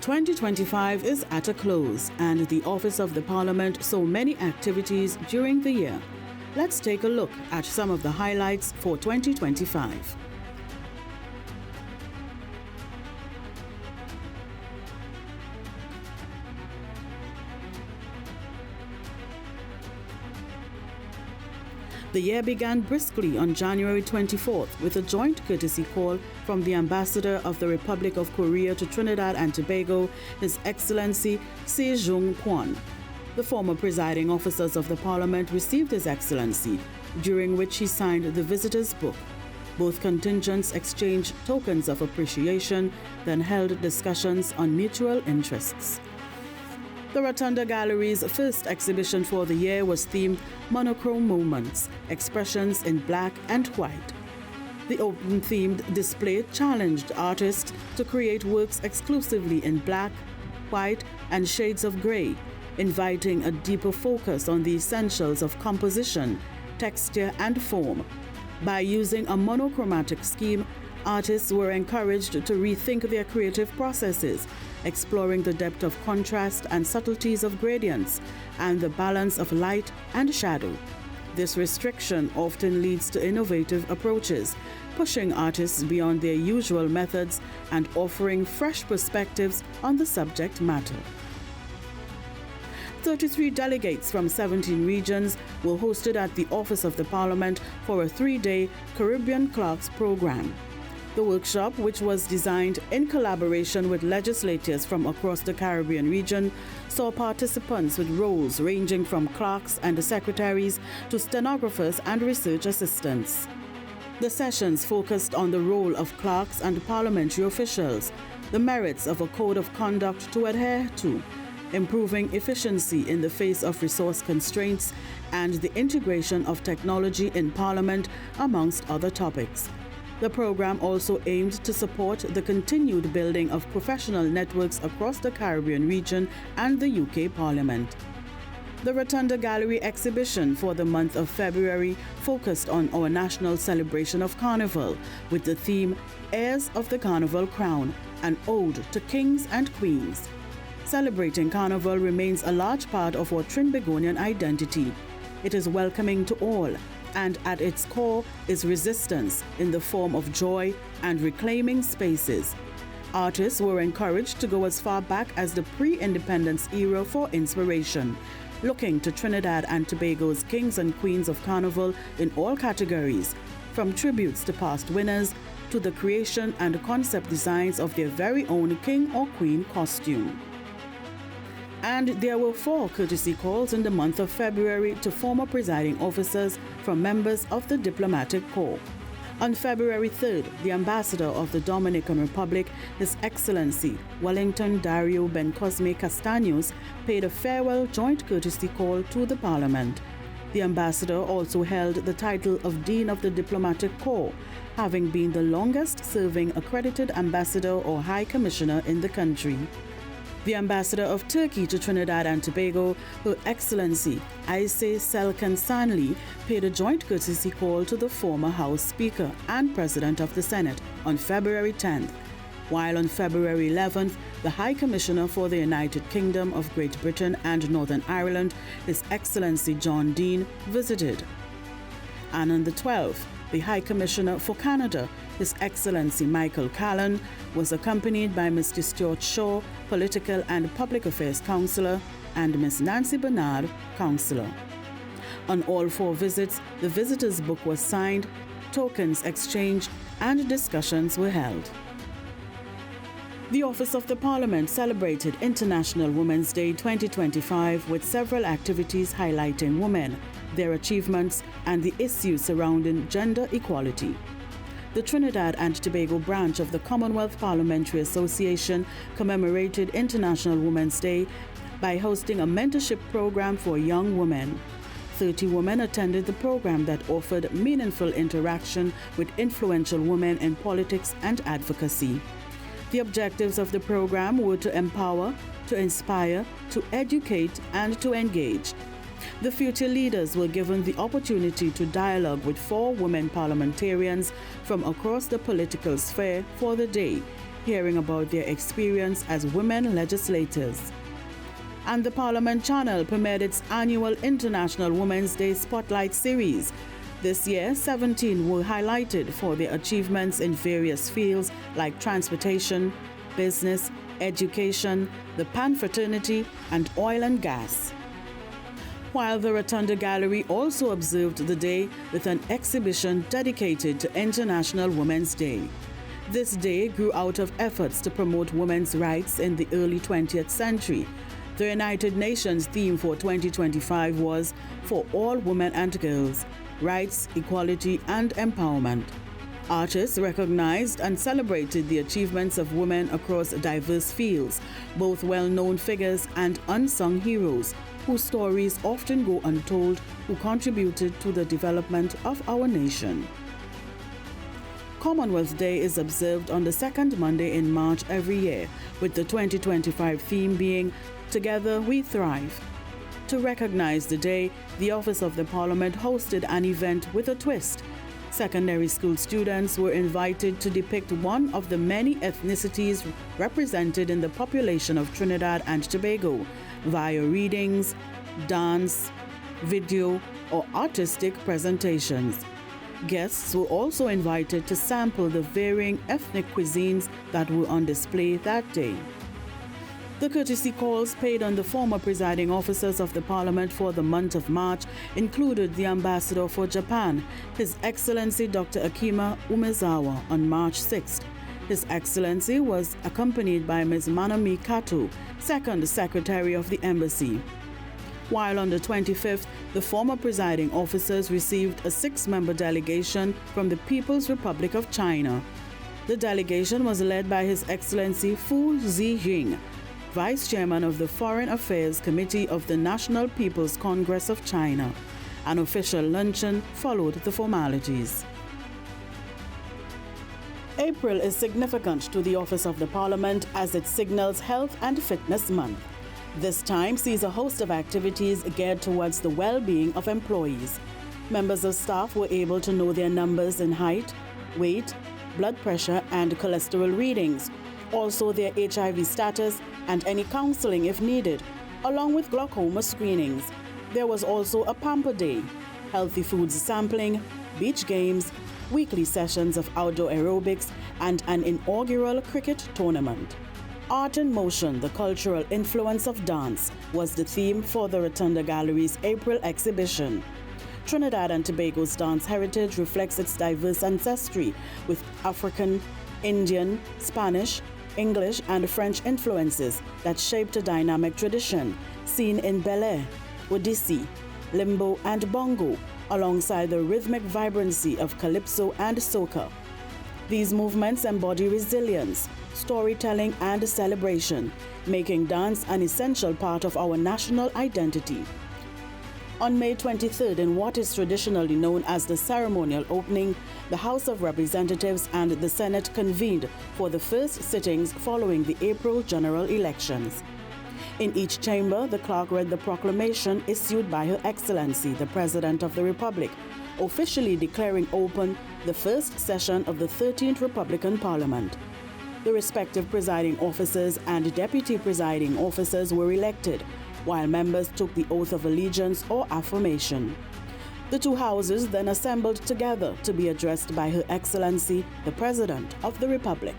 2025 is at a close, and the Office of the Parliament saw many activities during the year. Let's take a look at some of the highlights for 2025. The year began briskly on January 24th with a joint courtesy call from the Ambassador of the Republic of Korea to Trinidad and Tobago, His Excellency Se-jung Kwon. The former presiding officers of the Parliament received His Excellency, during which he signed the Visitor's Book. Both contingents exchanged tokens of appreciation, then held discussions on mutual interests. The Rotunda Gallery's first exhibition for the year was themed Monochrome Moments, Expressions in Black and White. The open-themed display challenged artists to create works exclusively in black, white, and shades of gray, inviting a deeper focus on the essentials of composition, texture, and form. By using a monochromatic scheme, artists were encouraged to rethink their creative processes, exploring the depth of contrast and subtleties of gradients and the balance of light and shadow. This restriction often leads to innovative approaches, pushing artists beyond their usual methods and offering fresh perspectives on the subject matter. 33 delegates from 17 regions were hosted at the Office of the Parliament for a 3-day Caribbean Clerks program. The workshop, which was designed in collaboration with legislators from across the Caribbean region, saw participants with roles ranging from clerks and secretaries to stenographers and research assistants. The sessions focused on the role of clerks and parliamentary officials, the merits of a code of conduct to adhere to, improving efficiency in the face of resource constraints, and the integration of technology in Parliament, amongst other topics. The program also aimed to support the continued building of professional networks across the Caribbean region and the UK Parliament. The Rotunda Gallery exhibition for the month of February focused on our national celebration of Carnival, with the theme Heirs of the Carnival Crown, an ode to kings and queens. Celebrating Carnival remains a large part of our Trinbagonian identity. It is welcoming to all, and at its core is resistance in the form of joy and reclaiming spaces. Artists were encouraged to go as far back as the pre-independence era for inspiration, looking to Trinidad and Tobago's kings and queens of Carnival in all categories, from tributes to past winners to the creation and concept designs of their very own king or queen costume. And there were 4 courtesy calls in the month of February to former presiding officers from members of the Diplomatic Corps. On February 3rd, the Ambassador of the Dominican Republic, His Excellency Wellington Dario Ben Cosme Castaños, paid a farewell joint courtesy call to the Parliament. The Ambassador also held the title of Dean of the Diplomatic Corps, having been the longest-serving accredited ambassador or High Commissioner in the country. The Ambassador of Turkey to Trinidad and Tobago, Her Excellency Ayse Selkan Sanli, paid a joint courtesy call to the former House Speaker and President of the Senate on February 10th, while on February 11th, the High Commissioner for the United Kingdom of Great Britain and Northern Ireland, His Excellency John Dean, visited. And on the 12th, the High Commissioner for Canada, His Excellency Michael Callan, was accompanied by Mr. Stuart Shaw, Political and Public Affairs Councillor, and Ms. Nancy Bernard, Councillor. On all 4 visits, the Visitor's Book was signed, tokens exchanged, and discussions were held. The Office of the Parliament celebrated International Women's Day 2025 with several activities highlighting women, their achievements, and the issues surrounding gender equality. The Trinidad and Tobago branch of the Commonwealth Parliamentary Association commemorated International Women's Day by hosting a mentorship program for young women. 30 women attended the program that offered meaningful interaction with influential women in politics and advocacy. The objectives of the program were to empower, to inspire, to educate, and to engage. The future leaders were given the opportunity to dialogue with 4 women parliamentarians from across the political sphere for the day, hearing about their experience as women legislators. And the Parliament Channel premiered its annual International Women's Day Spotlight series. This year, 17 were highlighted for their achievements in various fields like transportation, business, education, the Pan Fraternity, and oil and gas. While the Rotunda Gallery also observed the day with an exhibition dedicated to International Women's Day. This day grew out of efforts to promote women's rights in the early 20th century. The United Nations theme for 2025 was "For All Women and Girls, Rights, Equality and Empowerment." Artists recognized and celebrated the achievements of women across diverse fields, both well-known figures and unsung heroes, whose stories often go untold, who contributed to the development of our nation. Commonwealth Day is observed on the second Monday in March every year, with the 2025 theme being "Together We Thrive." To recognize the day, the Office of the Parliament hosted an event with a twist. Secondary school students were invited to depict one of the many ethnicities represented in the population of Trinidad and Tobago via readings, dance, video, or artistic presentations. Guests were also invited to sample the varying ethnic cuisines that were on display that day. The courtesy calls paid on the former presiding officers of the Parliament for the month of March included the Ambassador for Japan, His Excellency Dr. Akima Umezawa, on March 6th. His Excellency was accompanied by Ms. Manami Kato, Second Secretary of the Embassy. While on the 25th, the former presiding officers received a 6-member delegation from the People's Republic of China. The delegation was led by His Excellency Fu Ziying, Vice Chairman of the Foreign Affairs Committee of the National People's Congress of China. An official luncheon followed the formalities. April is significant to the Office of the Parliament as it signals Health and Fitness Month. This time sees a host of activities geared towards the well-being of employees. Members of staff were able to know their numbers in height, weight, blood pressure, and cholesterol readings, also their HIV status and any counseling if needed, along with glaucoma screenings. There was also a Pamper Day, healthy foods sampling, beach games, weekly sessions of outdoor aerobics, and an inaugural cricket tournament. Art in Motion, the cultural influence of dance, was the theme for the Rotunda Gallery's April exhibition. Trinidad and Tobago's dance heritage reflects its diverse ancestry, with African, Indian, Spanish, English, and French influences that shaped a dynamic tradition, seen in ballet, Odissi, limbo, and bongo, alongside the rhythmic vibrancy of calypso and soca. These movements embody resilience, storytelling, and celebration, making dance an essential part of our national identity. On May 23rd, in what is traditionally known as the ceremonial opening, the House of Representatives and the Senate convened for the first sittings following the April general elections. In each chamber, the clerk read the proclamation issued by Her Excellency, the President of the Republic, officially declaring open the first session of the 13th Republican Parliament. The respective presiding officers and deputy presiding officers were elected, while members took the oath of allegiance or affirmation. The two houses then assembled together to be addressed by Her Excellency, the President of the Republic.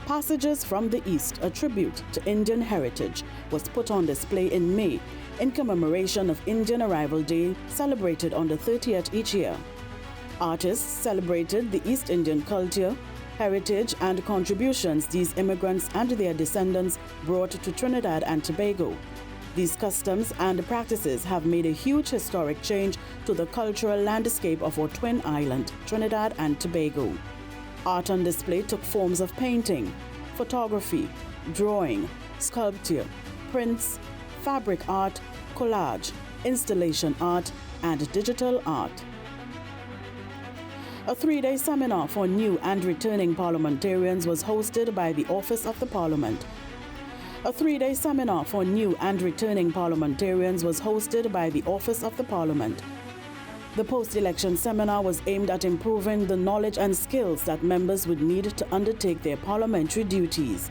Passages from the East, a tribute to Indian heritage, was put on display in May in commemoration of Indian Arrival Day, celebrated on the 30th each year. Artists celebrated the East Indian culture, heritage, and contributions these immigrants and their descendants brought to Trinidad and Tobago. These customs and practices have made a huge historic change to the cultural landscape of our twin island, Trinidad and Tobago. Art on display took forms of painting, photography, drawing, sculpture, prints, fabric art, collage, installation art, and digital art. A 3-day seminar for new and returning parliamentarians was hosted by the Office of the Parliament. A 3-day seminar for new and returning parliamentarians was hosted by the Office of the Parliament. The post-election seminar was aimed at improving the knowledge and skills that members would need to undertake their parliamentary duties.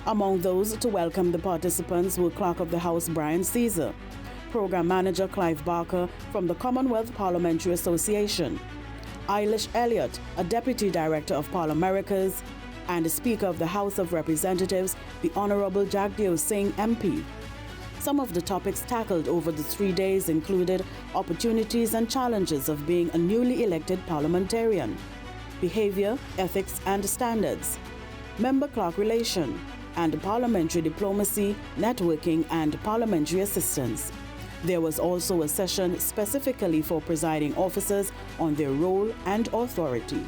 Among those to welcome the participants were Clerk of the House Brian Caesar, Program Manager Clive Barker from the Commonwealth Parliamentary Association, Eilish Elliott, a Deputy Director of Parliamericas, and Speaker of the House of Representatives, the Honourable Jagdeo Singh MP. Some of the topics tackled over the 3 days included opportunities and challenges of being a newly elected parliamentarian, behaviour, ethics and standards, member-clerk relation, and parliamentary diplomacy, networking and parliamentary assistance. There was also a session specifically for presiding officers on their role and authority.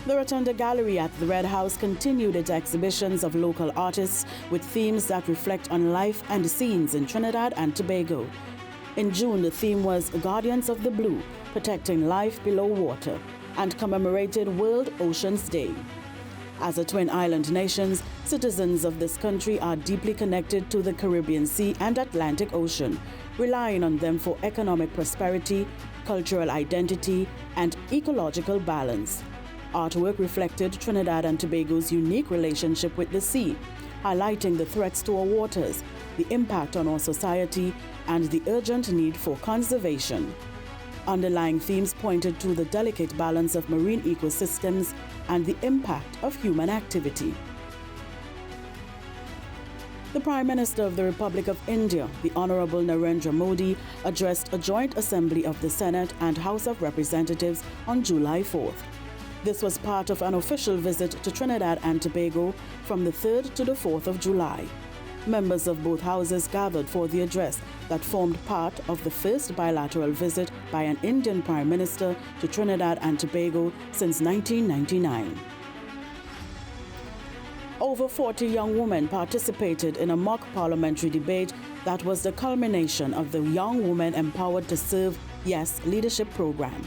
The Rotunda Gallery at the Red House continued its exhibitions of local artists with themes that reflect on life and scenes in Trinidad and Tobago. In June, the theme was Guardians of the Blue, Protecting Life Below Water, and commemorated World Oceans Day. As a twin island nation, citizens of this country are deeply connected to the Caribbean Sea and Atlantic Ocean, relying on them for economic prosperity, cultural identity, and ecological balance. Artwork reflected Trinidad and Tobago's unique relationship with the sea, highlighting the threats to our waters, the impact on our society, and the urgent need for conservation. Underlying themes pointed to the delicate balance of marine ecosystems and the impact of human activity. The Prime Minister of the Republic of India, the Honourable Narendra Modi, addressed a joint assembly of the Senate and House of Representatives on July 4th. This was part of an official visit to Trinidad and Tobago from the 3rd to the 4th of July. Members of both houses gathered for the address that formed part of the first bilateral visit by an Indian Prime Minister to Trinidad and Tobago since 1999. Over 40 young women participated in a mock parliamentary debate that was the culmination of the Young Women Empowered to Serve Yes leadership program.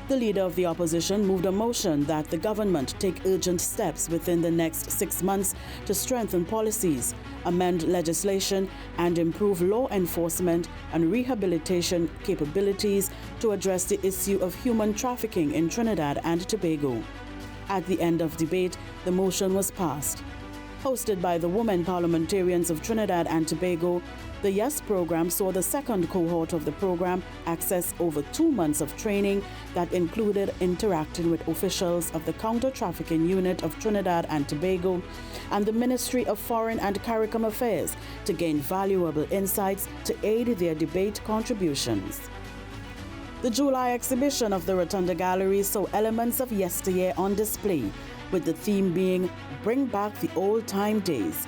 The leader of the opposition moved a motion that the government take urgent steps within the next 6 months to strengthen policies, amend legislation, and improve law enforcement and rehabilitation capabilities to address the issue of human trafficking in Trinidad and Tobago. At the end of debate, the motion was passed. Hosted by the women parliamentarians of Trinidad and Tobago, the YES program saw the second cohort of the program access over 2 months of training that included interacting with officials of the Counter-Trafficking Unit of Trinidad and Tobago and the Ministry of Foreign and CARICOM Affairs to gain valuable insights to aid their debate contributions. The July exhibition of the Rotunda Gallery saw elements of yesteryear on display, with the theme being Bring Back the Old-Time Days.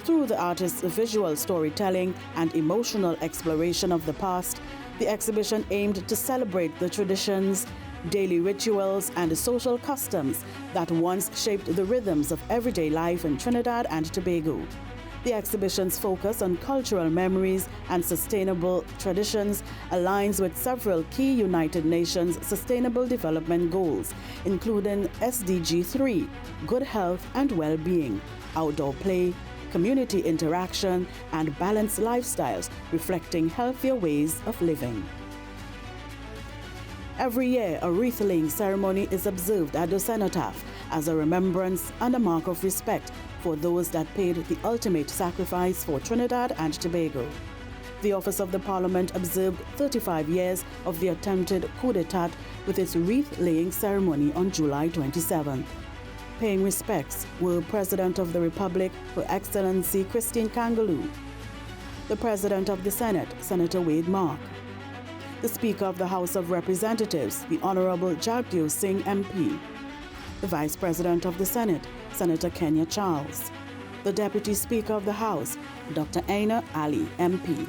Through the artist's visual storytelling and emotional exploration of the past, the exhibition aimed to celebrate the traditions, daily rituals, and social customs that once shaped the rhythms of everyday life in Trinidad and Tobago. The exhibition's focus on cultural memories and sustainable traditions aligns with several key United Nations Sustainable Development Goals, including SDG 3, good health and well-being, outdoor play, community interaction, and balanced lifestyles, reflecting healthier ways of living. Every year, a wreath-laying ceremony is observed at the cenotaph as a remembrance and a mark of respect for those that paid the ultimate sacrifice for Trinidad and Tobago. The Office of the Parliament observed 35 years of the attempted coup d'etat with its wreath-laying ceremony on July 27th. Paying respects were President of the Republic, Her Excellency Christine Kangaloo, the President of the Senate, Senator Wade Mark, the Speaker of the House of Representatives, the Honourable Jagdeo Singh MP, the Vice President of the Senate, Senator Kenya Charles, the Deputy Speaker of the House, Dr. Aina Ali MP,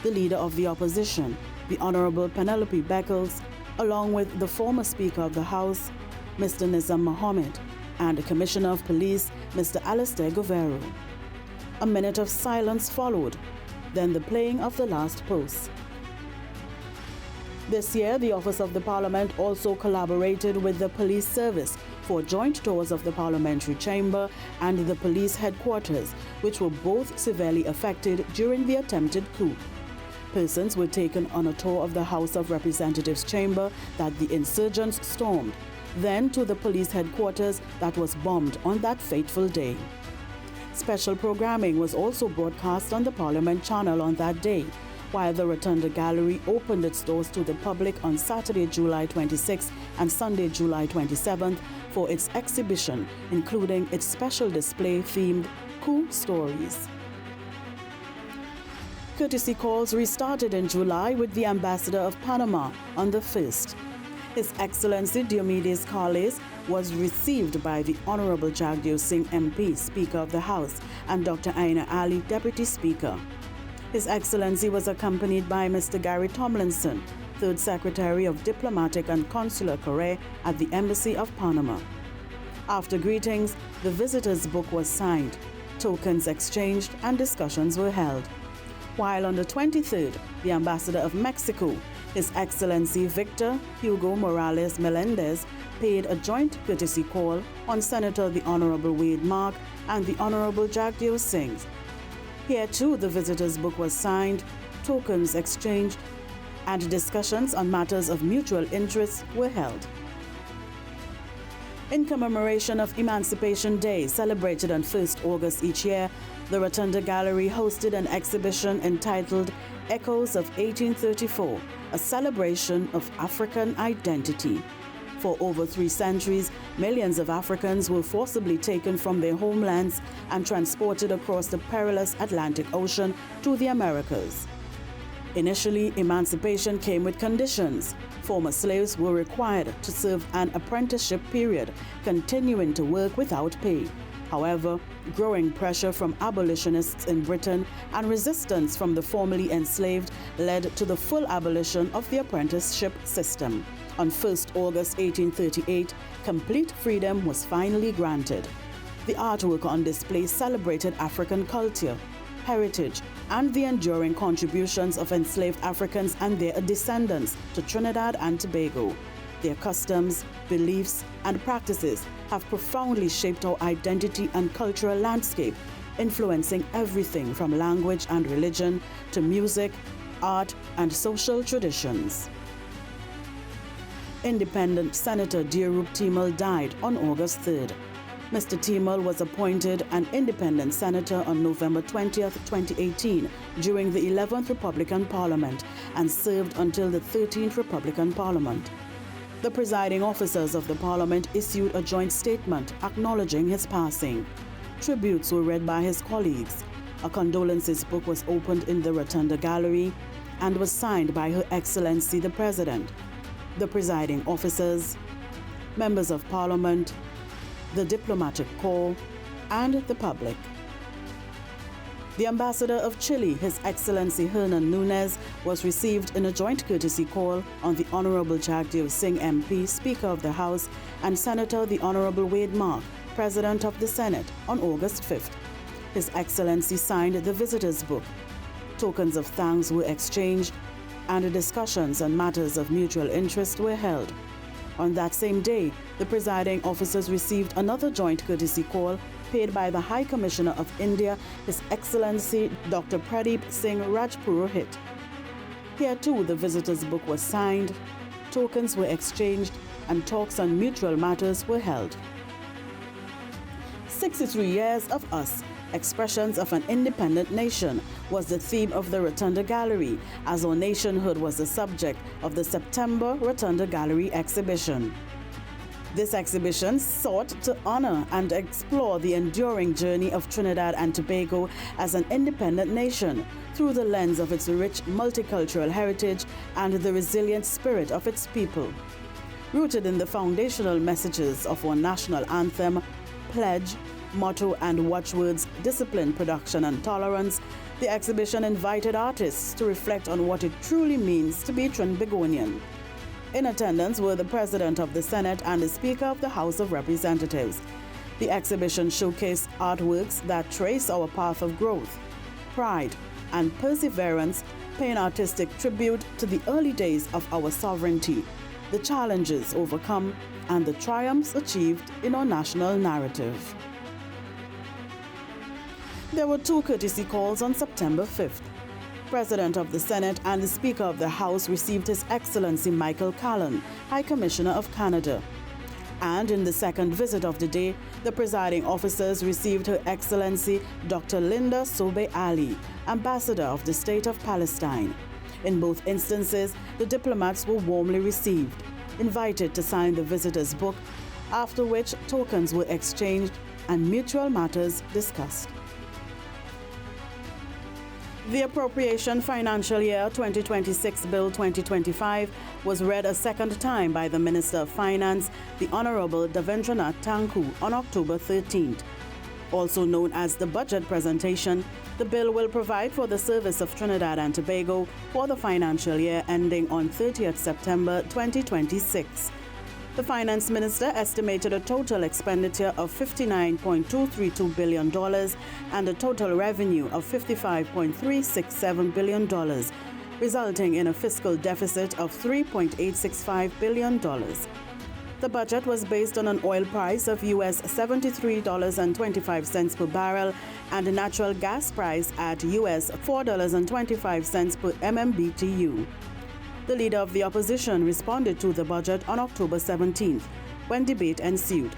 the Leader of the Opposition, the Honourable Penelope Beckles, along with the former Speaker of the House, Mr. Nizam Mohammed, and the Commissioner of Police, Mr. Alistair Govero. A minute of silence followed, then the playing of the last post. This year, the Office of the Parliament also collaborated with the Police Service for joint tours of the Parliamentary Chamber and the police headquarters, which were both severely affected during the attempted coup. Persons were taken on a tour of the House of Representatives chamber that the insurgents stormed, then to the police headquarters that was bombed on that fateful day. Special programming was also broadcast on the Parliament channel on that day, while the Rotunda Gallery opened its doors to the public on Saturday, July 26th and Sunday, July 27th for its exhibition, including its special display themed Cool Stories. Courtesy calls restarted in July with the Ambassador of Panama on the 1st. His Excellency Diomedes Carles was received by the Honorable Jagdeo Singh MP, Speaker of the House, and Dr. Aina Ali, Deputy Speaker. His Excellency was accompanied by Mr. Gary Tomlinson, Third Secretary of Diplomatic and Consular Career at the Embassy of Panama. After greetings, the visitors' book was signed, tokens exchanged, and discussions were held. While on the 23rd, the Ambassador of Mexico, His Excellency Victor Hugo Morales Melendez, paid a joint courtesy call on Senator the Honorable Wade Mark and the Honorable Jagdeo Singh. Here too, the visitors' book was signed, tokens exchanged, and discussions on matters of mutual interest were held. In commemoration of Emancipation Day, celebrated on 1st August each year, the Rotunda Gallery hosted an exhibition entitled Echoes of 1834, a celebration of African identity. For over 3 centuries, millions of Africans were forcibly taken from their homelands and transported across the perilous Atlantic Ocean to the Americas. Initially, emancipation came with conditions. Former slaves were required to serve an apprenticeship period, continuing to work without pay. However, growing pressure from abolitionists in Britain and resistance from the formerly enslaved led to the full abolition of the apprenticeship system. On 1st August 1838, complete freedom was finally granted. The artwork on display celebrated African culture, heritage, and the enduring contributions of enslaved Africans and their descendants to Trinidad and Tobago. Their customs, beliefs, and practices have profoundly shaped our identity and cultural landscape, influencing everything from language and religion to music, art, and social traditions. Independent Senator Diorup Timal died on August 3rd. Mr. Timal was appointed an independent senator on November 20th, 2018, during the 11th Republican Parliament and served until the 13th Republican Parliament. The presiding officers of the Parliament issued a joint statement acknowledging his passing. Tributes were read by his colleagues. A condolences book was opened in the Rotunda Gallery and was signed by Her Excellency the President, the presiding officers, members of Parliament, the diplomatic corps, and the public. The Ambassador of Chile, His Excellency Hernan Núñez, was received in a joint courtesy call on the Honorable Jagdeo Singh MP, Speaker of the House, and Senator the Honorable Wade Mark, President of the Senate, on August 5th. His Excellency signed the visitors' book. Tokens of thanks were exchanged, and discussions on matters of mutual interest were held. On that same day, the presiding officers received another joint courtesy call paid by the High Commissioner of India, His Excellency Dr. Pradeep Singh Rajpurohit. Here too, the visitors' book was signed, tokens were exchanged, and talks on mutual matters were held. 63 years of us, expressions of an independent nation, was the theme of the Rotunda Gallery, as our nationhood was the subject of the September Rotunda Gallery exhibition. This exhibition sought to honor and explore the enduring journey of Trinidad and Tobago as an independent nation through the lens of its rich multicultural heritage and the resilient spirit of its people. Rooted in the foundational messages of our national anthem, pledge, motto, and watchwords, discipline, production, and tolerance, the exhibition invited artists to reflect on what it truly means to be Trinbagonian. In attendance were the President of the Senate and the Speaker of the House of Representatives. The exhibition showcased artworks that trace our path of growth, pride, and perseverance, paying artistic tribute to the early days of our sovereignty, the challenges overcome, and the triumphs achieved in our national narrative. There were 2 courtesy calls on September 5th. President of the Senate and the Speaker of the House received His Excellency Michael Callan, High Commissioner of Canada. And in the second visit of the day, the presiding officers received Her Excellency Dr. Linda Sobe Ali, Ambassador of the State of Palestine. In both instances, the diplomats were warmly received, invited to sign the visitors' book, after which tokens were exchanged and mutual matters discussed. The Appropriation Financial Year 2026 Bill 2025 was read a second time by the Minister of Finance, the Honorable Davendranath Tanku, on October 13th. Also known as the budget presentation, the bill will provide for the service of Trinidad and Tobago for the financial year ending on 30th September 2026. The Finance Minister estimated a total expenditure of $59.232 billion and a total revenue of $55.367 billion, resulting in a fiscal deficit of $3.865 billion. The budget was based on an oil price of US $73.25 per barrel and a natural gas price at US $4.25 per MMBTU. The Leader of the Opposition responded to the budget on October 17th, when debate ensued.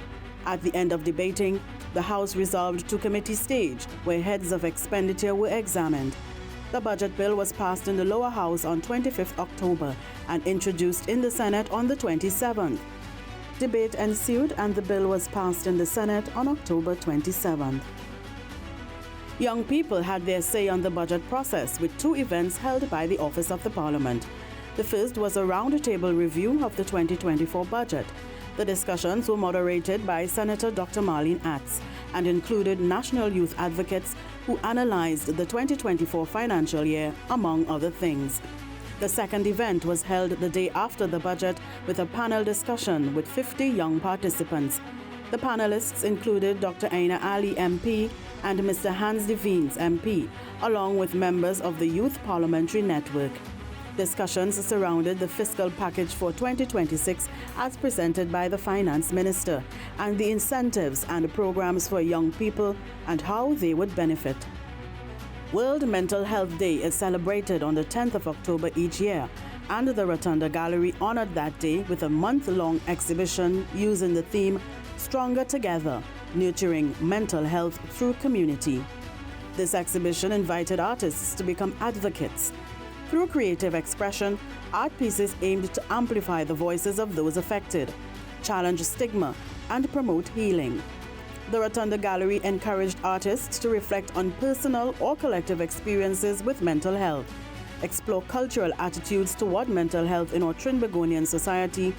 At the end of debating, the House resolved to committee stage, where heads of expenditure were examined. The budget bill was passed in the lower house on 25th October and introduced in the Senate on the 27th. Debate ensued and the bill was passed in the Senate on October 27th. Young people had their say on the budget process with two events held by the Office of the Parliament. The first was a roundtable review of the 2024 budget. The discussions were moderated by Senator Dr. Marlene Atz and included national youth advocates who analyzed the 2024 financial year, among other things. The second event was held the day after the budget with a panel discussion with 50 young participants. The panelists included Dr. Aina Ali MP and Mr. Hans de Veens MP, along with members of the Youth Parliamentary Network. Discussions surrounded the fiscal package for 2026 as presented by the Finance Minister and the incentives and programs for young people and how they would benefit. World Mental Health Day is celebrated on the 10th of October each year, and the Rotunda Gallery honored that day with a month-long exhibition using the theme Stronger Together, Nurturing Mental Health Through Community. This exhibition invited artists to become advocates. Through creative expression, art pieces aimed to amplify the voices of those affected, challenge stigma, and promote healing. The Rotunda Gallery encouraged artists to reflect on personal or collective experiences with mental health, explore cultural attitudes toward mental health in our Trinbagonian society,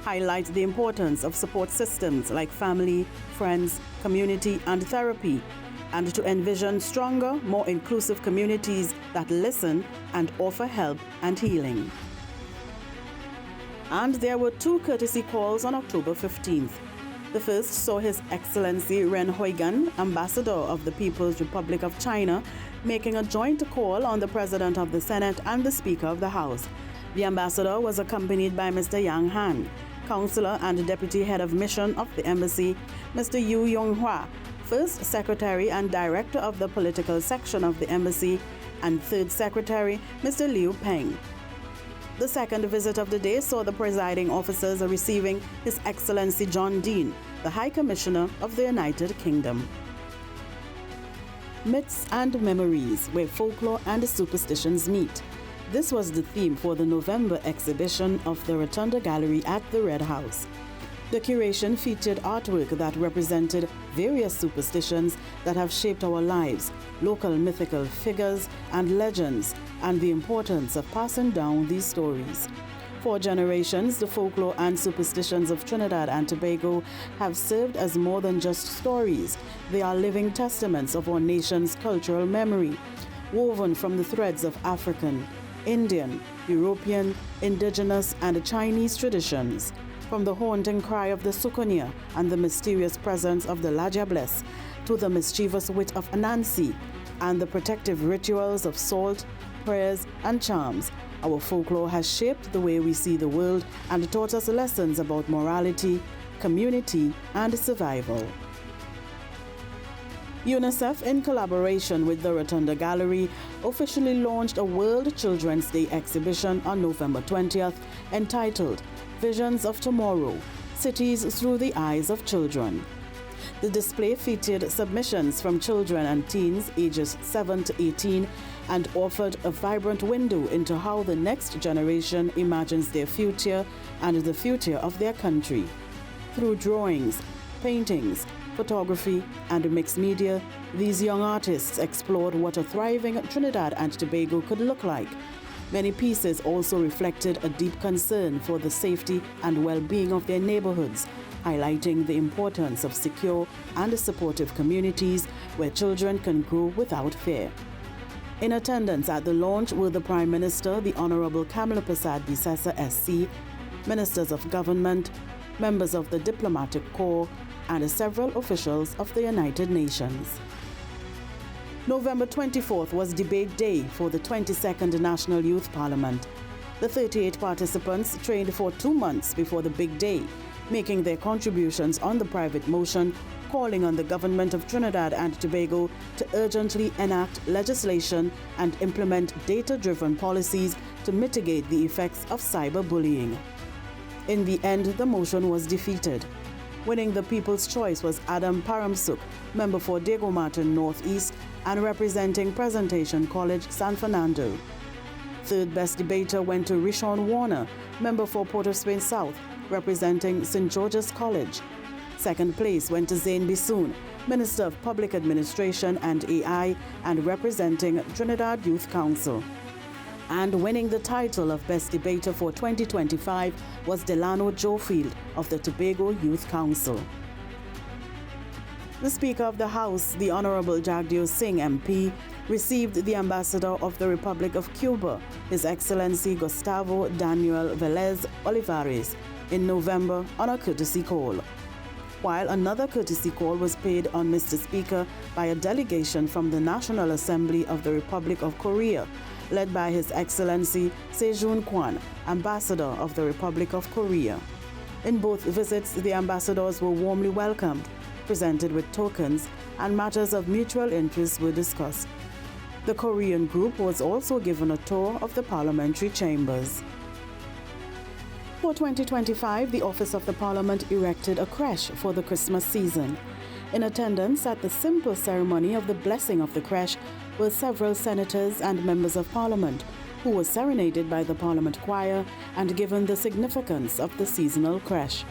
highlight the importance of support systems like family, friends, community, and therapy, and to envision stronger, more inclusive communities that listen and offer help and healing. And there were two courtesy calls on October 15th. The first saw His Excellency Ren Huigan, Ambassador of the People's Republic of China, making a joint call on the President of the Senate and the Speaker of the House. The ambassador was accompanied by Mr. Yang Han, Counselor and Deputy Head of Mission of the Embassy, Mr. Yu Yonghua, First Secretary and Director of the Political Section of the Embassy, and Third Secretary, Mr. Liu Peng. The second visit of the day saw the presiding officers receiving His Excellency John Dean, the High Commissioner of the United Kingdom. Myths and Memories, where folklore and superstitions meet. This was the theme for the November exhibition of the Rotunda Gallery at the Red House. The curation featured artwork that represented various superstitions that have shaped our lives, local mythical figures and legends, and the importance of passing down these stories. For generations, the folklore and superstitions of Trinidad and Tobago have served as more than just stories. They are living testaments of our nation's cultural memory, woven from the threads of African, Indian, European, indigenous, and Chinese traditions. From the haunting cry of the Sukunia and the mysterious presence of the Lajables, to the mischievous wit of Anansi and the protective rituals of salt, prayers, and charms, our folklore has shaped the way we see the world and taught us lessons about morality, community, and survival. UNICEF, in collaboration with the Rotunda Gallery, officially launched a World Children's Day exhibition on November 20th entitled Visions of Tomorrow: Cities Through the Eyes of Children. The display featured submissions from children and teens ages 7 to 18 and offered a vibrant window into how the next generation imagines their future and the future of their country. Through drawings, paintings, photography, and mixed media, these young artists explored what a thriving Trinidad and Tobago could look like. Many pieces also reflected a deep concern for the safety and well-being of their neighborhoods, highlighting the importance of secure and supportive communities where children can grow without fear. In attendance at the launch were the Prime Minister, the Honorable Kamala Prasad Bisesa SC, Ministers of Government, members of the Diplomatic Corps, and several officials of the United Nations. November 24th was debate day for the 22nd National Youth Parliament. The 38 participants trained for 2 months before the big day, making their contributions on the private motion calling on the government of Trinidad and Tobago to urgently enact legislation and implement data-driven policies to mitigate the effects of cyberbullying. In the end, the motion was defeated. Winning the People's Choice was Adam Paramsuk, member for Diego Martin Northeast and representing Presentation College, San Fernando. Third best debater went to Rishon Warner, member for Port of Spain South, representing St. George's College. Second place went to Zain Bissoon, Minister of Public Administration and AI and representing Trinidad Youth Council. And winning the title of Best Debater for 2025 was Delano Jofield of the Tobago Youth Council. The Speaker of the House, the Honorable Jagdeo Singh MP, received the Ambassador of the Republic of Cuba, His Excellency Gustavo Daniel Velez Olivares, in November on a courtesy call. While another courtesy call was paid on Mr. Speaker by a delegation from the National Assembly of the Republic of Korea, led by His Excellency Sejun Kwan, Ambassador of the Republic of Korea. In both visits, the ambassadors were warmly welcomed, presented with tokens, and matters of mutual interest were discussed. The Korean group was also given a tour of the parliamentary chambers. For 2025, the Office of the Parliament erected a creche for the Christmas season. In attendance at the simple ceremony of the blessing of the creche were several senators and members of Parliament, who were serenaded by the Parliament Choir and given the significance of the seasonal creche.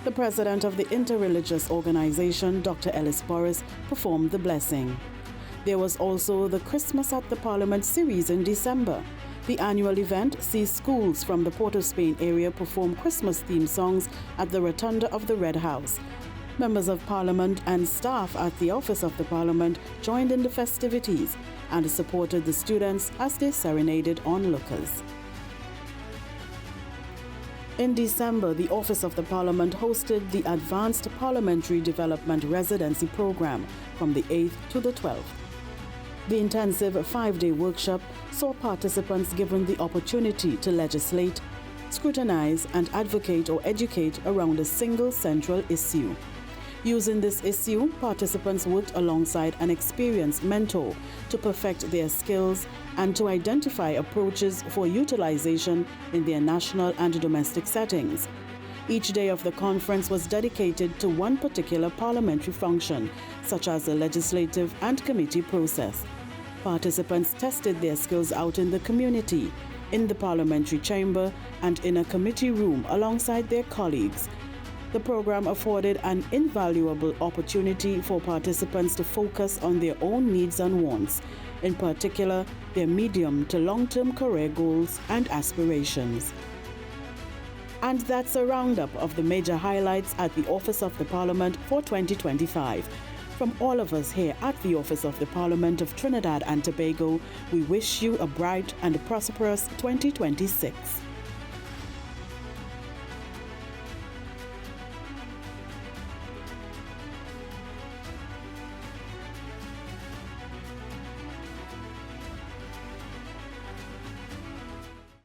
The president of the interreligious organization, Dr. Ellis Boris, performed the blessing. There was also the Christmas at the Parliament series in December. The annual event sees schools from the Port of Spain area perform Christmas-themed songs at the Rotunda of the Red House. Members of Parliament and staff at the Office of the Parliament joined in the festivities and supported the students as they serenaded onlookers. In December, the Office of the Parliament hosted the Advanced Parliamentary Development Residency Program from the 8th to the 12th. The intensive 5-day workshop saw participants given the opportunity to legislate, scrutinize, and advocate or educate around a single central issue. Using this issue, participants worked alongside an experienced mentor to perfect their skills and to identify approaches for utilization in their national and domestic settings. Each day of the conference was dedicated to one particular parliamentary function, such as the legislative and committee process. Participants tested their skills out in the community, in the parliamentary chamber, and in a committee room alongside their colleagues. The program afforded an invaluable opportunity for participants to focus on their own needs and wants, in particular their medium to long-term career goals and aspirations. And that's a roundup of the major highlights at the Office of the Parliament for 2025. From all of us here at the Office of the Parliament of Trinidad and Tobago, we wish you a bright and prosperous 2026.